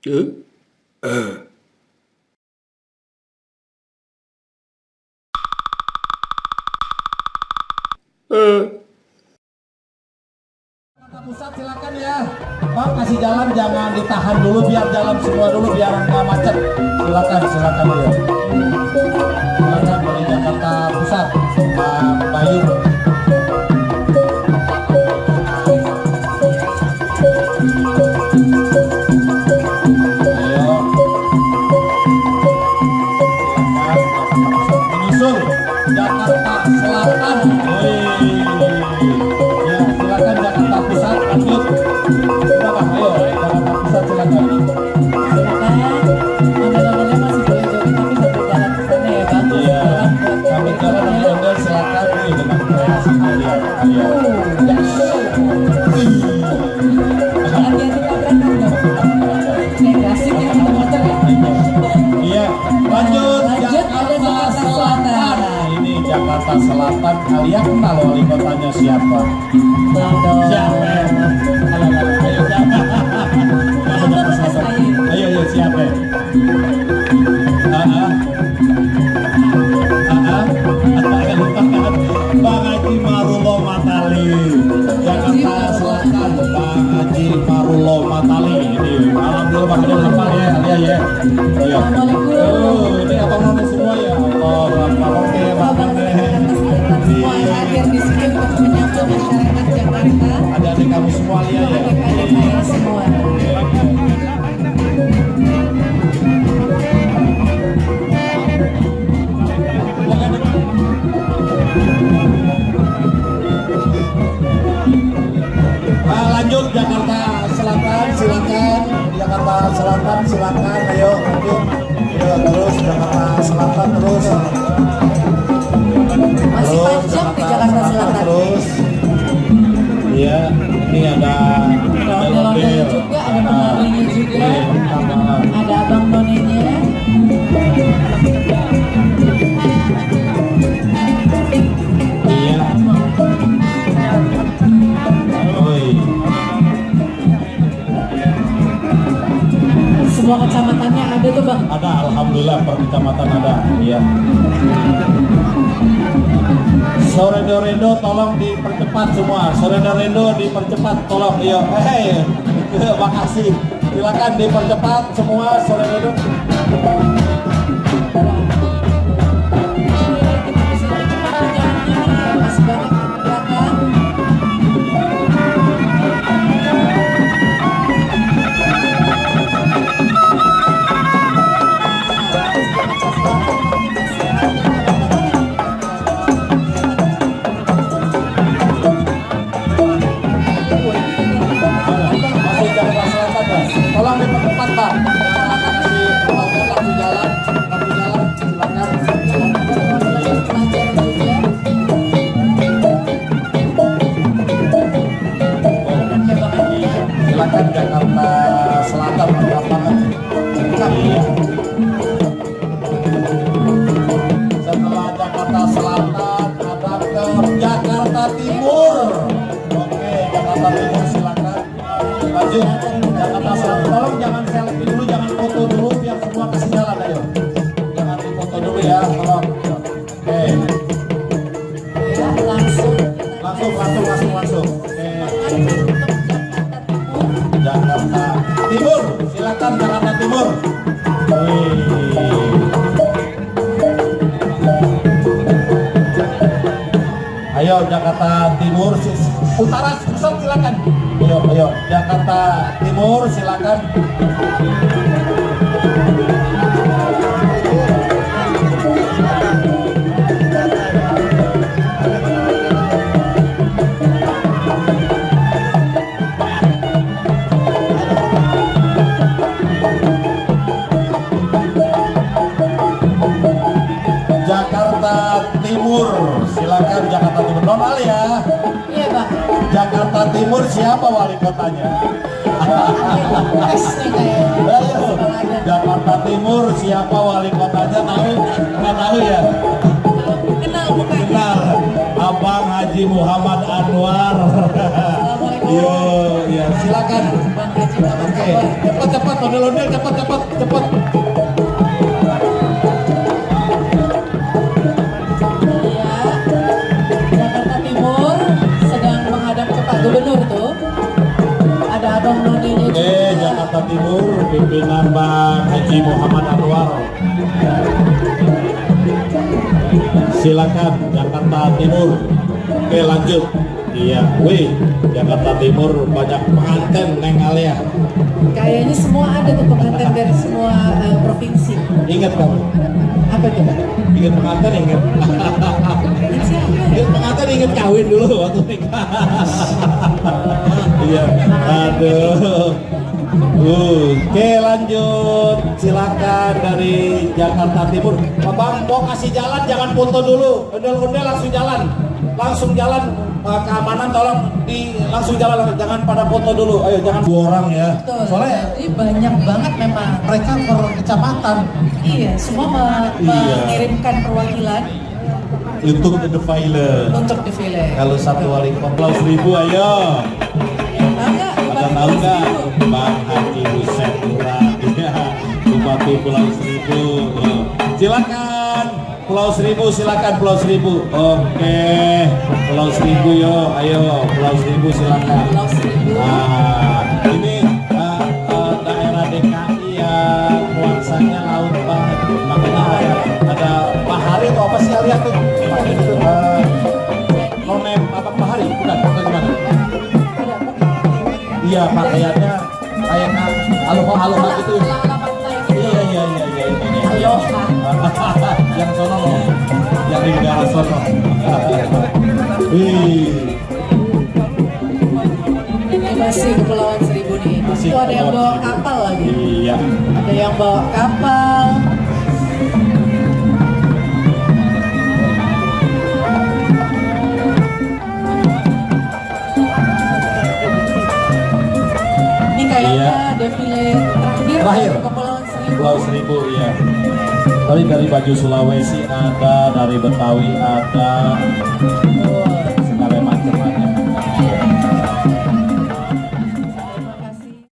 Eh? Eh. Pusat silakan ya, Bang, kasih jalan, jangan ditahan dulu, biar jalan semua dulu biar nggak macet. Silakan ya. Silakan dari Jakarta Pusat, Bang Bayu. Ayo. Silakan menyusul Jakarta Selatan. Ya, silakan Jakarta Pusat, lanjut. Silakan, ayo Jakarta Pusat silakan. Ondel-ondelnya masih boleh jogging tapi sambil jalan ke sana ya Bang. Iya, kami jalan ondel silakan dengan kreasi kalian. Iya. Hati-hati tabrakan dong. Kayak gasing ya kita motor ya. Iya, lanjut Ada Jakarta Selatan. Ini Jakarta Selatan, kalian kenal wali kotanya siapa? Tahu dong. Siapa? Ayo siapa? Ayo siapa? Bang Haji Marullah Matali, Jakarta Selatan. Bang Haji Marullah Matali ini, alhamdulillah Bang Haji hafal ya, ya. Iya. Ini abang none semua ya. Oh, oke, Bang. Semua yang hadir di sini untuk menyambut masyarakat Jakarta. Adik-adik kamu semua lihat ya. Adik-adik saya semua. Lanjut Jakarta Selatan, silakan. Jakarta Selatan, silakan. Ayo, lanjut. Ayo, terus Jakarta Selatan terus. Masih panjang di Jakarta Selatan. Terus. Iya, ini ada ondel-ondel juga, ada penarinya juga. Ada abang nonenya. Iya. Oi. Semua kecamatannya ada tuh Bang. Ada, alhamdulillah per kecamatan ada. Iya. Sorendo tolong dipercepat semua. Sorendo dipercepat tolong. Iya. Hei. Makasih. Silakan dipercepat semua Sorendo. Masih banyak di belakang. Masih Jakarta Selatan ya. Tolong dipercepat Pak. Kasih jalan, silakan. Silakan Jakarta Selatan lapangan. Iya. Setelah Jakarta Selatan ada ke Jakarta Timur. Oke, Jakarta Timur silakan. Lanjut Jakarta Selatan. Tolong jangan selfie dulu, jangan foto dulu, biar semua kasih jalan ayo. Jangan difoto dulu ya, tolong. Oke. Ya, langsung. Langsung. Oke. Jakarta Timur, silakan Jakarta Timur. Ayo Jakarta Timur, utara pusat silakan. Ayo Jakarta Timur silakan. Jakarta Timur, silakan Jakarta Timur. Normal ya. Iya Bang. Jakarta Timur siapa wali kotanya? Ayo, Jakarta Timur siapa wali kotanya? Tahu? Nggak tahu ya? Kenal mukanya. Kenal. Abang Haji Muhammad Anwar. Yo, ya silakan. Bang Haji Muhammad Oke, Anwar. cepat ondel ondel-ondel cepat. Iya, Jakarta Timur sedang menghadap ke Pak Gubernur tuh. Ada Abang Noninya juga. Jakarta Timur pimpinan Bang Haji Muhammad Anwar. Silakan Jakarta Timur. Oke, lanjut. Iya, wih, Jakarta Timur banyak pengantin Neng Alia. Kayaknya semua ada tuh pengantin dari semua provinsi. Ingat kamu? Apa tuh? Ingat pengantin, ingat. Ingat pengantin, ingat kawin dulu waktu nikah. Iya, aduh. Oke, lanjut. Silakan dari Jakarta Timur. Bang, mau kasih jalan, jangan foto dulu. Ondel-ondel langsung jalan. Keamanan tolong langsung jalan, jangan pada foto dulu. Ayo, jangan 2 orang ya. Betul. Soalnya Jadi banyak banget memang. mereka per kecamatan Iya, semua Iya. mengirimkan perwakilan untuk the file. untuk defile. Kalau satu wali kota 1000, ayo. Ada tahu nggak? Bang Haji Hussein Murad, ya, Bupati Pulau Seribu. Silakan Pulau Seribu, silakan Pulau Seribu. Oke, Pulau Seribu yo, ayo Pulau Seribu silakan. Pulau Seribu. Nah, ini daerah DKI yang nuansanya laut banget. Makanya ada Bahari atau apa sih lihat tuh? Nonem apa Bahari? Bukan, atau gimana? Iya, pakaiannya kayak aloha gitu. Iya. Aloha. Yang sono loh, yang di negara sono. Wih, Ini masih Kepulauan Seribu nih. Masih Itu ada yang bawa Kepulauan Seribu. kapal lagi. iya. Ada yang bawa kapal. Ini kayaknya Iya. defile terakhir Terakhir. dari Kepulauan Seribu. Pulau Seribu, iya. Tapi dari baju Sulawesi ada, dari Betawi ada. Wah,